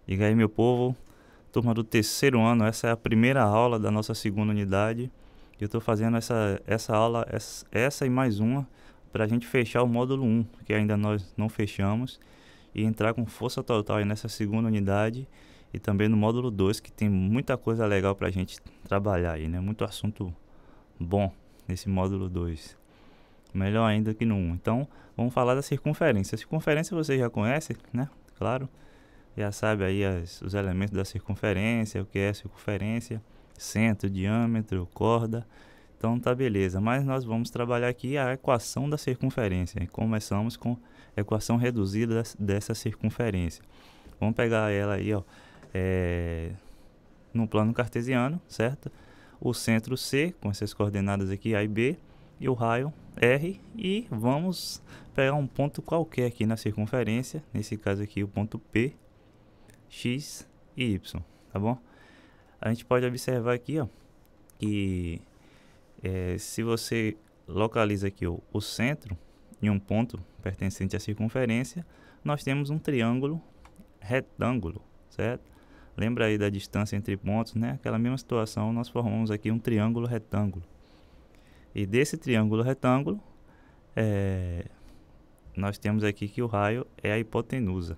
Diga aí, meu povo, turma do terceiro ano, essa é a primeira aula da nossa segunda unidade. Eu estou fazendo essa aula, essa e mais uma, para a gente fechar o módulo 1, que ainda nós não fechamos, e entrar com força total aí nessa segunda unidade e também no módulo 2, que tem muita coisa legal para a gente trabalhar aí, né? Muito assunto bom nesse módulo 2. Melhor ainda que no 1. Então, vamos falar da circunferência. A circunferência você já conhece, né? Claro. Já sabe aí os elementos da circunferência, o que é circunferência, centro, diâmetro, corda. Então tá beleza, mas nós vamos trabalhar aqui a equação da circunferência. E começamos com a equação reduzida dessa circunferência. Vamos pegar ela aí, ó, no plano cartesiano, certo? O centro C, com essas coordenadas aqui, A e B, e o raio R, e vamos pegar um ponto qualquer aqui na circunferência, nesse caso aqui o ponto P, X e Y, tá bom? A gente pode observar aqui, ó, que se você localiza aqui o centro em um ponto pertencente à circunferência, nós temos um triângulo retângulo, certo? Lembra aí da distância entre pontos, né? Aquela mesma situação, nós formamos aqui um triângulo retângulo. E desse triângulo retângulo, nós temos aqui que o raio é a hipotenusa,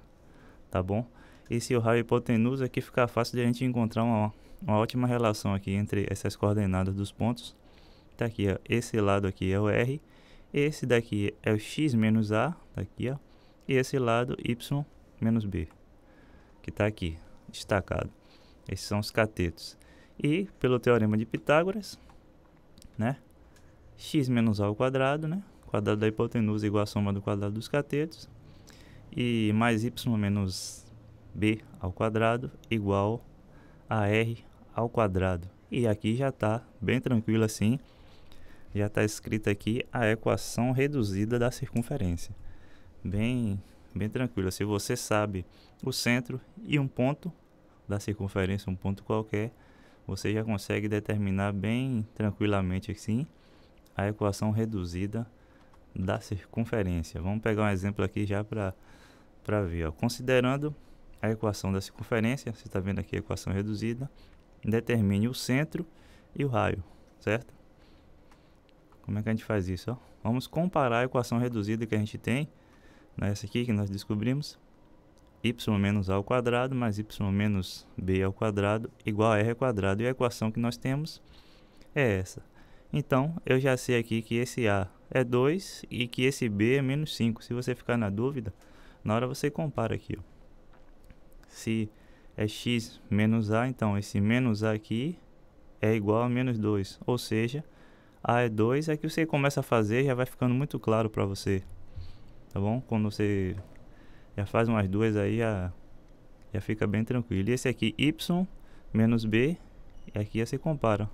tá bom? E se o raio é hipotenusa, aqui fica fácil de a gente encontrar uma ótima relação aqui entre essas coordenadas dos pontos. Tá aqui, ó, esse lado aqui é o R, esse daqui é o x menos A, tá aqui, ó, e esse lado y menos B, que tá aqui, destacado. Esses são os catetos. E pelo teorema de Pitágoras, né, x menos A ao quadrado, né, quadrado da hipotenusa igual a soma do quadrado dos catetos, e mais y menos B ao quadrado igual a R ao quadrado. E aqui já está bem tranquilo assim, já está escrita aqui a equação reduzida da circunferência. Bem tranquilo. Se você sabe o centro e um ponto da circunferência, um ponto qualquer, você já consegue determinar bem tranquilamente assim a equação reduzida da circunferência. Vamos pegar um exemplo aqui já para ver, ó. Considerando a equação da circunferência, você está vendo aqui a equação reduzida, determine o centro e o raio, certo? Como é que a gente faz isso, ó? Vamos comparar a equação reduzida que a gente tem, nessa aqui que nós descobrimos, y menos a ao quadrado mais y menos b ao quadrado igual a r ao quadrado, e a equação que nós temos é essa. Então, eu já sei aqui que esse a é 2 e que esse b é menos 5. Se você ficar na dúvida, na hora você compara aqui, ó. Se é x menos a, então esse menos a aqui é igual a menos 2, ou seja, a é 2, é que você começa a fazer, já vai ficando muito claro para você, tá bom? Quando você já faz umas duas aí, já fica bem tranquilo. E esse aqui, y menos b, e aqui você compara,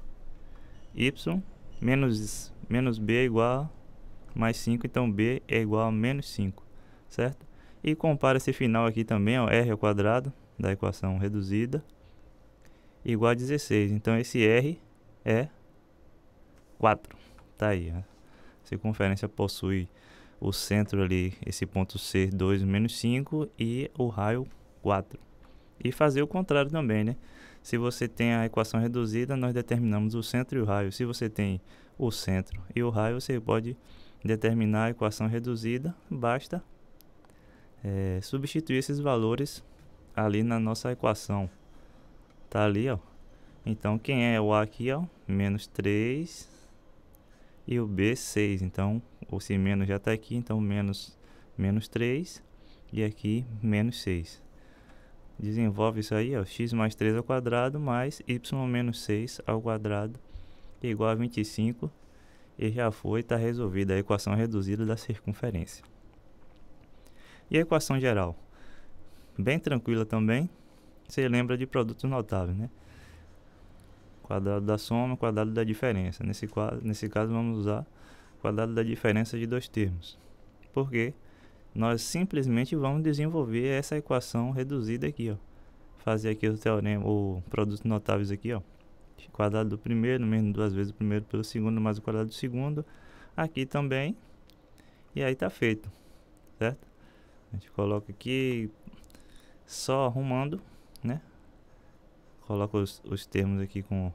y menos b é igual a mais 5, então b é igual a menos 5, certo? E compara esse final aqui também, ó, r ao quadrado da equação reduzida igual a 16. Então esse r é 4. Tá aí, a circunferência possui o centro ali, esse ponto C, 2 menos 5, e o raio 4. E fazer o contrário também, né? Se você tem a equação reduzida, nós determinamos o centro e o raio. Se você tem o centro e o raio, você pode determinar a equação reduzida. Basta substituir esses valores ali na nossa equação. Tá ali, ó. Então, quem é o A aqui, ó? Menos 3 e o B, 6. Então, esse menos já está aqui, então menos 3 e aqui menos 6. Desenvolve isso aí, ó, x mais 3 ao quadrado mais y menos 6 ao quadrado igual a 25, e já foi, está resolvida a equação reduzida da circunferência. E a equação geral? Bem tranquila também, você lembra de produtos notáveis, né? Quadrado da soma, quadrado da diferença. Nesse caso vamos usar o quadrado da diferença de dois termos. Por quê? Nós simplesmente vamos desenvolver essa equação reduzida aqui, ó. Fazer aqui o teorema, o produto notáveis aqui, ó. Quadrado do primeiro menos 2 vezes o primeiro pelo segundo mais o quadrado do segundo. Aqui também. E aí tá feito, certo? A gente coloca aqui, só arrumando, né? Coloca os termos aqui com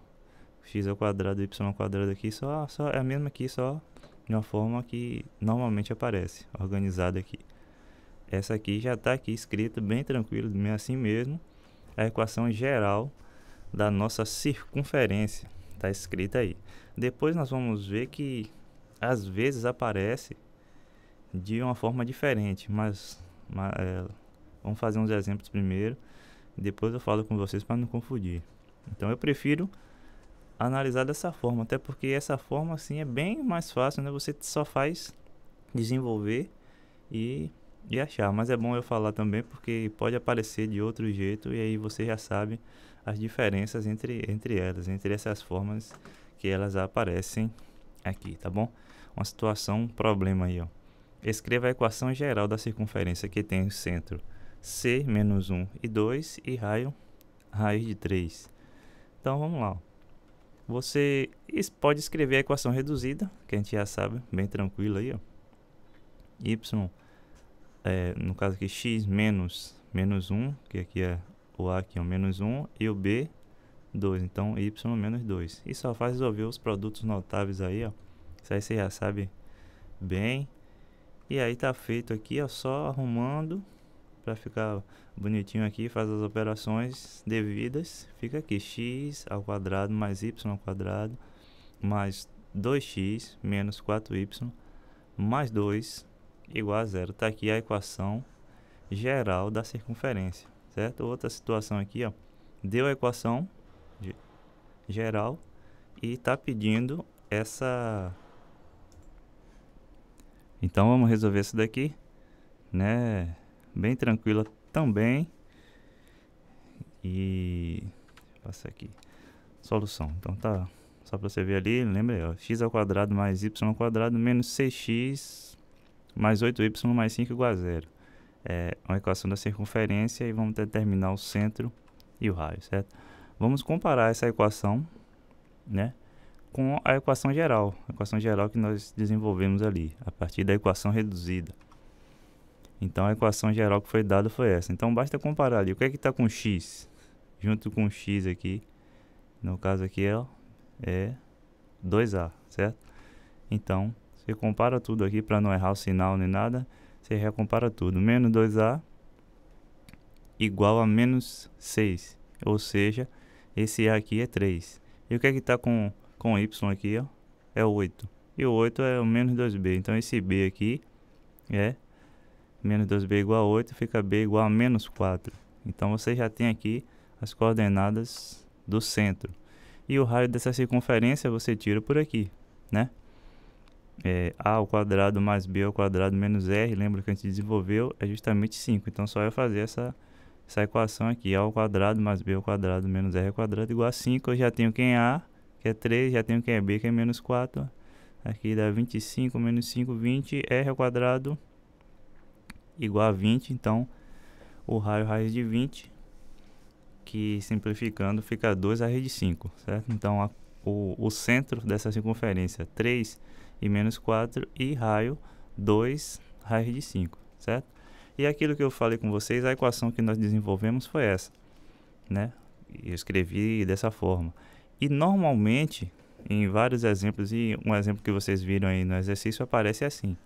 x ao quadrado e y ao quadrado aqui, só é a mesma aqui, só de uma forma que normalmente aparece, organizada aqui. Essa aqui já está aqui escrita bem tranquilo, assim mesmo. A equação geral da nossa circunferência está escrita aí. Depois nós vamos ver que às vezes aparece de uma forma diferente, mas vamos fazer uns exemplos primeiro, depois eu falo com vocês para não confundir. Então eu prefiro analisar dessa forma, até porque essa forma assim é bem mais fácil, né? Você só faz desenvolver e achar, mas é bom eu falar também porque pode aparecer de outro jeito e aí você já sabe as diferenças entre elas, entre essas formas que elas aparecem aqui, tá bom? Uma situação, um problema aí, ó. Escreva a equação geral da circunferência que tem o centro c menos 1 e 2 e raio raiz de 3. Então vamos lá. Você pode escrever a equação reduzida, que a gente já sabe, bem tranquilo aí, ó. Y, no caso aqui, x menos 1, que aqui é o a aqui é o menos 1, e o b, 2. Então, y menos 2. E só faz resolver os produtos notáveis aí, ó. Isso aí você já sabe bem. E aí tá feito aqui, ó, só arrumando para ficar bonitinho aqui, faz as operações devidas, fica aqui x ao quadrado mais y ao quadrado mais 2x menos 4y mais 2 igual a zero. Tá aqui a equação geral da circunferência, certo? Outra situação aqui, ó, deu a equação geral e tá pedindo essa. Então vamos resolver isso daqui, né? Bem tranquila também. E passa aqui solução. Então tá, só para você ver ali, lembra aí, ó, x ao quadrado mais y ao quadrado menos 6x mais 8y mais 5 igual a zero. É uma equação da circunferência e vamos determinar o centro e o raio, certo? Vamos comparar essa equação, né, com a equação geral que nós desenvolvemos ali, a partir da equação reduzida. Então a equação geral que foi dada foi essa. Então basta comparar ali, o que é que está com x? Junto com x aqui, no caso aqui é 2a, certo? Então, você compara tudo aqui para não errar o sinal nem nada, você recompara tudo. Menos 2a igual a menos 6, ou seja, esse a aqui é 3. E o que é que está com y aqui, ó? É 8. E o 8 é o menos 2b, então esse b aqui é menos 2b igual a 8, fica b igual a menos 4. Então você já tem aqui as coordenadas do centro. E o raio dessa circunferência você tira por aqui, né? A ao quadrado mais b ao quadrado menos r, lembra que a gente desenvolveu, é justamente 5. Então só eu fazer essa equação aqui, a ao quadrado mais b ao quadrado menos r ao quadrado igual a 5. Eu já tenho quem é a, que é 3, já tenho quem é b, que é menos 4. Aqui dá 25 menos 5, 20, r ao quadrado igual a 20. Então o raio raiz de 20, que simplificando fica 2 raiz de 5, certo? Então o centro dessa circunferência 3 e menos 4 e raio 2 raiz de 5, certo? E aquilo que eu falei com vocês, a equação que nós desenvolvemos foi essa, né? Eu escrevi dessa forma. E normalmente, em vários exemplos, e um exemplo que vocês viram aí no exercício aparece assim.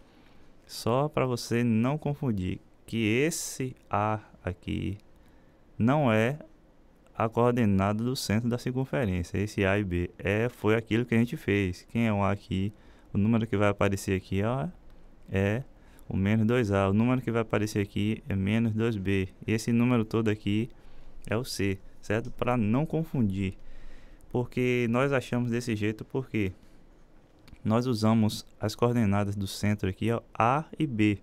Só para você não confundir que esse A aqui não é a coordenada do centro da circunferência. Esse A e B foi aquilo que a gente fez. Quem é o A aqui? O número que vai aparecer aqui, ó, é o menos 2A. O número que vai aparecer aqui é menos 2B. E esse número todo aqui é o C, certo? Para não confundir. Porque nós achamos desse jeito porque nós usamos as coordenadas do centro aqui, ó, A e B.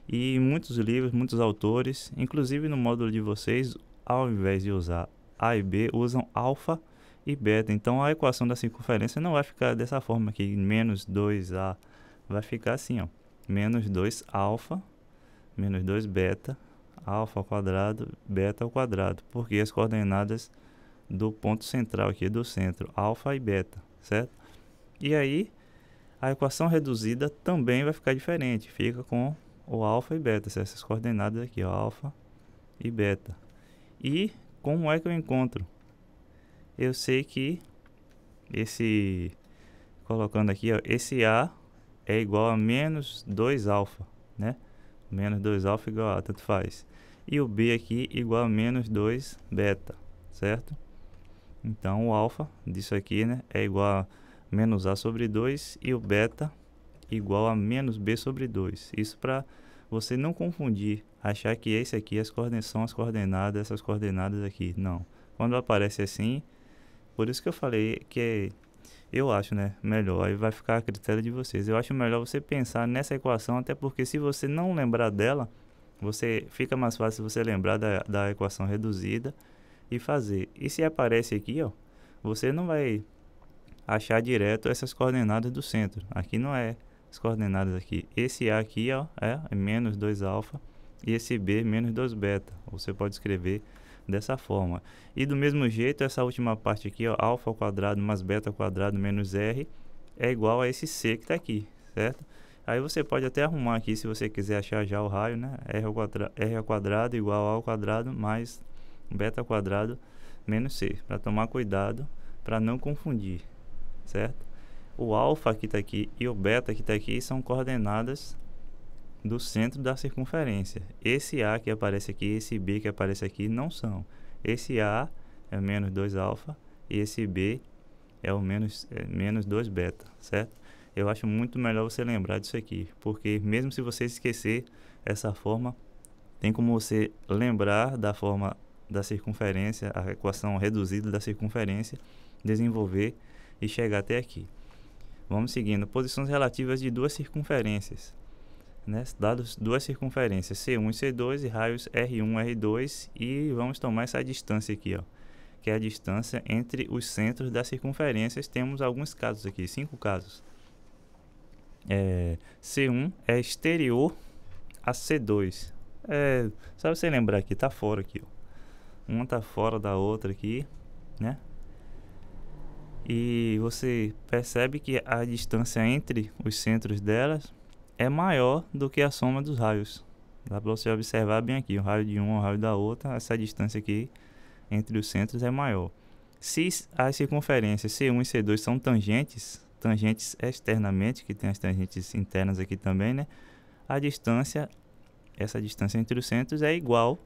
E muitos livros, muitos autores, inclusive no módulo de vocês, ao invés de usar A e B, usam alfa e beta. Então a equação da circunferência não vai ficar dessa forma aqui, menos 2A. Vai ficar assim, ó, menos 2 alfa, menos 2 beta, alfa ao quadrado, beta ao quadrado. Porque as coordenadas do ponto central aqui, do centro, alfa e beta, certo? E aí, a equação reduzida também vai ficar diferente. Fica com o alfa e beta, essas coordenadas aqui, ó, alfa e beta. E como é que eu encontro? Eu sei que colocando aqui, ó, esse A é igual a menos 2 alfa, né? Menos 2 alfa igual a, tanto faz. E o B aqui igual a menos 2 beta, certo? Então o alfa disso aqui, né, é igual a menos A sobre 2 e o beta igual a menos B sobre 2. Isso para você não confundir, achar que esse aqui são as coordenadas, essas coordenadas aqui. Não. Quando aparece assim, por isso que eu falei que eu acho, né, melhor, aí vai ficar a critério de vocês. Eu acho melhor você pensar nessa equação, até porque se você não lembrar dela, fica mais fácil você lembrar da equação reduzida e fazer. E se aparece aqui, ó, você não vai achar direto essas coordenadas do centro. Aqui não é as coordenadas aqui. Esse A aqui, ó, é menos 2 alfa e esse B menos 2 beta. Você pode escrever dessa forma. E do mesmo jeito, essa última parte aqui, ó, alfa ao quadrado mais beta ao quadrado menos R é igual a esse C que está aqui, certo? Aí você pode até arrumar aqui, se você quiser achar já o raio, né? R ao quadrado igual a ao quadrado mais beta ao quadrado menos C, para tomar cuidado, para não confundir, certo? O alfa que está aqui e o beta que está aqui são coordenadas do centro da circunferência. Esse A que aparece aqui, esse B que aparece aqui não são. Esse A é menos 2 alfa e esse B é o menos 2 beta, certo? Eu acho muito melhor você lembrar disso aqui, porque mesmo se você esquecer essa forma, tem como você lembrar da forma da circunferência, a equação reduzida da circunferência, desenvolver e chegar até aqui. Vamos seguindo. Posições relativas de duas circunferências, né? Dados duas circunferências C1 e C2 e raios R1 e R2, e vamos tomar essa distância aqui, ó, que é a distância entre os centros das circunferências. Temos alguns casos aqui, 5 casos. C1 é exterior a C2. Só você lembrar aqui, tá fora aqui, ó. Uma tá fora da outra aqui, né? E você percebe que a distância entre os centros delas é maior do que a soma dos raios. Dá para você observar bem aqui, o raio de um ao raio da outra, essa distância aqui entre os centros é maior. Se as circunferências C1 e C2 são tangentes externamente, que tem as tangentes internas aqui também, né? Essa distância entre os centros é igual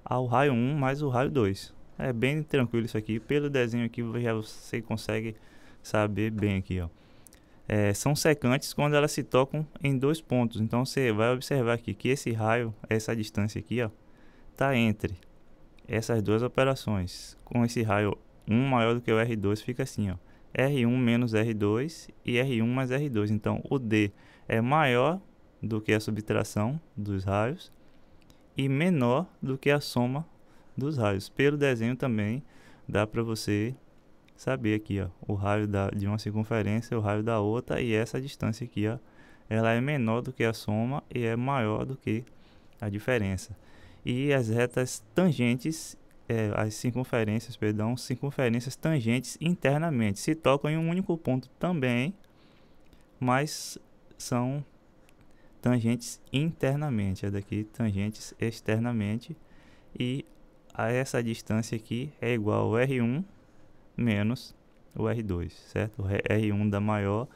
ao raio 1 mais o raio 2. É bem tranquilo isso aqui. Pelo desenho aqui você consegue saber bem aqui, ó. São secantes quando elas se tocam em dois pontos. Então você vai observar aqui que esse raio, essa distância aqui, ó, tá entre essas duas operações. Com esse raio 1 maior do que o R2, fica assim, ó, R1 menos R2 e R1 mais R2. Então o D é maior do que a subtração dos raios e menor do que a soma dos raios. Pelo desenho também dá para você saber aqui, ó, o raio de uma circunferência, o raio da outra, e essa distância aqui, ó, ela é menor do que a soma e é maior do que a diferença. E as retas tangentes, as circunferências, perdão, circunferências tangentes internamente se tocam em um único ponto também, mas são tangentes internamente. É daqui tangentes externamente, e a essa distância aqui é igual ao R1 menos o R2, certo? O R1 da maior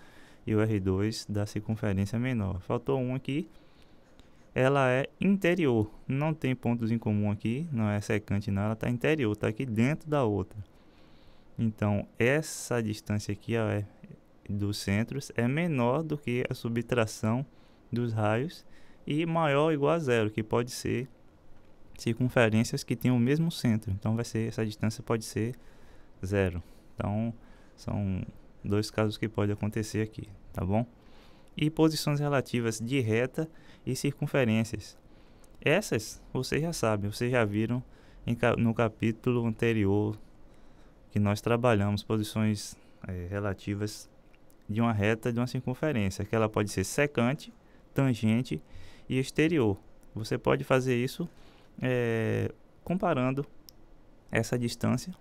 e o R2 da circunferência menor. Faltou um aqui. Ela é interior, não tem pontos em comum aqui, não é secante não, ela está interior, está aqui dentro da outra. Então essa distância aqui, ó, dos centros é menor do que a subtração dos raios e maior ou igual a zero, que pode ser circunferências que têm o mesmo centro. Então essa distância pode ser zero. Então são dois casos que pode acontecer aqui, tá bom? E posições relativas de reta e circunferências. Essas vocês já sabem, vocês já viram no capítulo anterior que nós trabalhamos posições relativas de uma reta e de uma circunferência, que ela pode ser secante, tangente e exterior. Você pode fazer isso comparando essa distância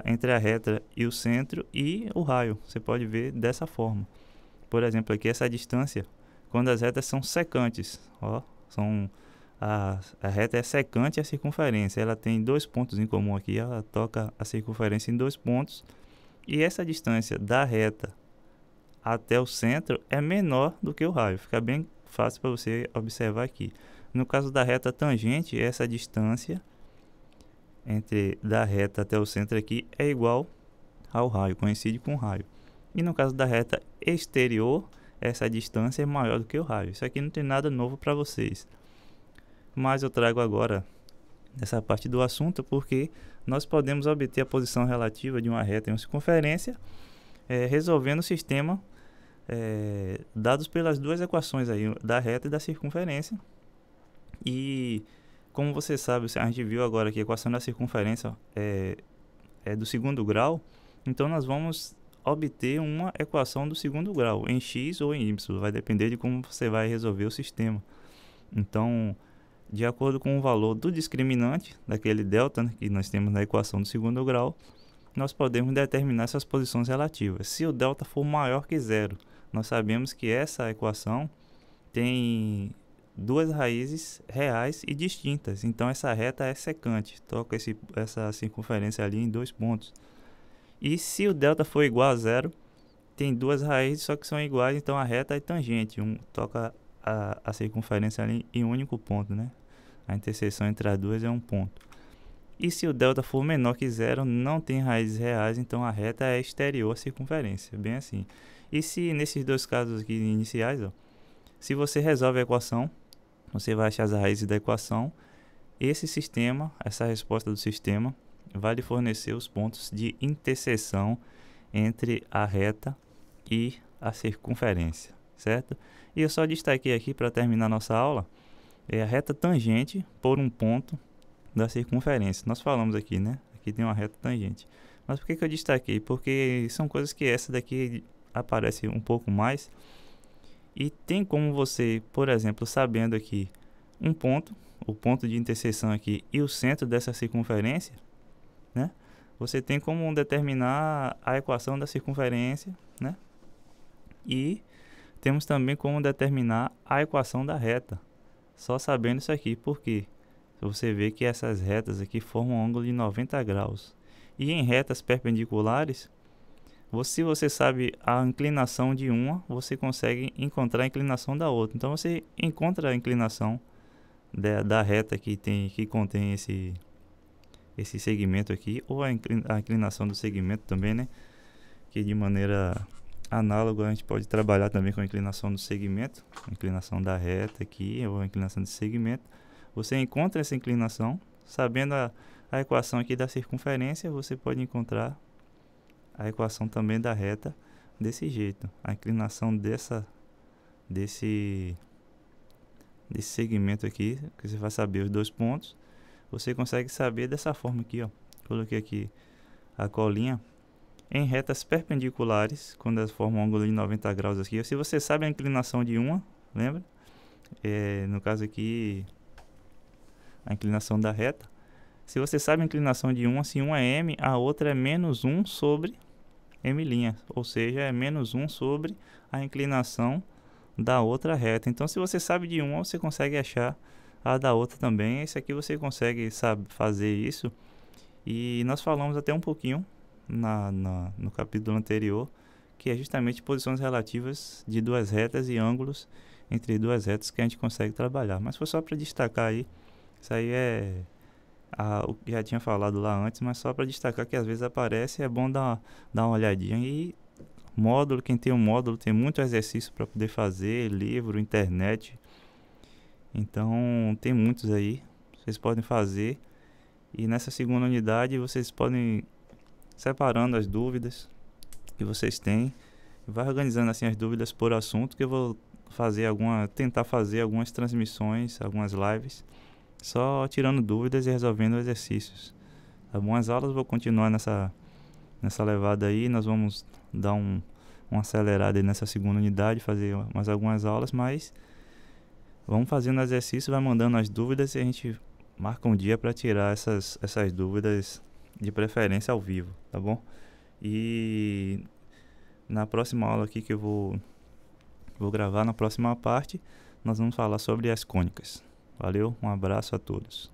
entre a reta e o centro e o raio. Você pode ver dessa forma. Por exemplo, aqui essa distância, quando as retas são secantes, ó, são a reta é secante à circunferência. Ela tem dois pontos em comum aqui. Ela toca a circunferência em dois pontos. E essa distância da reta até o centro é menor do que o raio. Fica bem fácil para você observar aqui. No caso da reta tangente, essa distância da reta até o centro aqui é igual ao raio, coincide com o raio. E no caso da reta exterior, essa distância é maior do que o raio. Isso aqui não tem nada novo para vocês. Mas eu trago agora essa parte do assunto porque nós podemos obter a posição relativa de uma reta em uma circunferência resolvendo o sistema dados pelas duas equações aí, da reta e da circunferência. E como você sabe, a gente viu agora que a equação da circunferência é do segundo grau, então nós vamos obter uma equação do segundo grau em x ou em y, vai depender de como você vai resolver o sistema. Então, de acordo com o valor do discriminante, daquele delta, né, que nós temos na equação do segundo grau, nós podemos determinar essas posições relativas. Se o delta for maior que zero, nós sabemos que essa equação tem duas raízes reais e distintas. Então essa reta é secante, toca essa circunferência ali em dois pontos. E se o delta for igual a zero, tem duas raízes só que são iguais, então a reta é tangente, toca a circunferência ali em um único ponto, né? A interseção entre as duas é um ponto. E se o delta for menor que zero, não tem raízes reais, então a reta é exterior à circunferência, bem assim. E se nesses dois casos aqui iniciais, ó, se você resolve a equação, você vai achar as raízes da equação. Esse sistema, essa resposta do sistema, vai lhe fornecer os pontos de interseção entre a reta e a circunferência, certo? E eu só destaquei aqui para terminar nossa aula, a reta tangente por um ponto da circunferência. Nós falamos aqui, né? Aqui tem uma reta tangente. Mas por que eu destaquei? Porque são coisas que essa daqui aparece um pouco mais. E tem como você, por exemplo, sabendo aqui um ponto, o ponto de interseção aqui e o centro dessa circunferência, né? Você tem como determinar a equação da circunferência, né? E temos também como determinar a equação da reta. Só sabendo isso aqui, porque você vê que essas retas aqui formam um ângulo de 90 graus. E em retas perpendiculares, se você sabe a inclinação de uma, você consegue encontrar a inclinação da outra. Então você encontra a inclinação da reta que contém esse segmento aqui, ou a inclinação do segmento também, né? Que de maneira análoga a gente pode trabalhar também com a inclinação do segmento, a inclinação da reta aqui, ou a inclinação do segmento. Você encontra essa inclinação, sabendo a equação aqui da circunferência, você pode encontrar a equação também da reta desse jeito. A inclinação desse segmento aqui, que você vai saber os dois pontos, você consegue saber dessa forma aqui, ó. Coloquei aqui a colinha. Em retas perpendiculares, quando elas formam um ângulo de 90 graus aqui, se você sabe a inclinação de uma, lembra? No caso aqui, a inclinação da reta. Se você sabe a inclinação de uma, se uma é m, a outra é menos 1 sobre m', ou seja, é menos 1 sobre a inclinação da outra reta. Então, se você sabe de uma, você consegue achar a da outra também. Esse aqui você consegue fazer isso. E nós falamos até um pouquinho no capítulo anterior, que é justamente posições relativas de duas retas e ângulos entre duas retas que a gente consegue trabalhar. Mas foi só para destacar aí, isso aí o que já tinha falado lá antes, mas só para destacar que às vezes aparece, é bom dar uma olhadinha. E módulo, quem tem um módulo tem muito exercício para poder fazer, livro, internet, então tem muitos aí, vocês podem fazer. E nessa segunda unidade vocês podem separando as dúvidas que vocês têm, vai organizando assim as dúvidas por assunto, que eu vou tentar fazer algumas transmissões, algumas lives, só tirando dúvidas e resolvendo exercícios. Algumas aulas vou continuar nessa levada aí, nós vamos dar uma acelerada aí nessa segunda unidade, fazer mais algumas aulas, mas vamos fazendo exercício, vai mandando as dúvidas e a gente marca um dia para tirar essas dúvidas, de preferência ao vivo, tá bom? E na próxima aula aqui que eu vou gravar, na próxima parte, nós vamos falar sobre as cônicas, Valeu, um abraço a todos.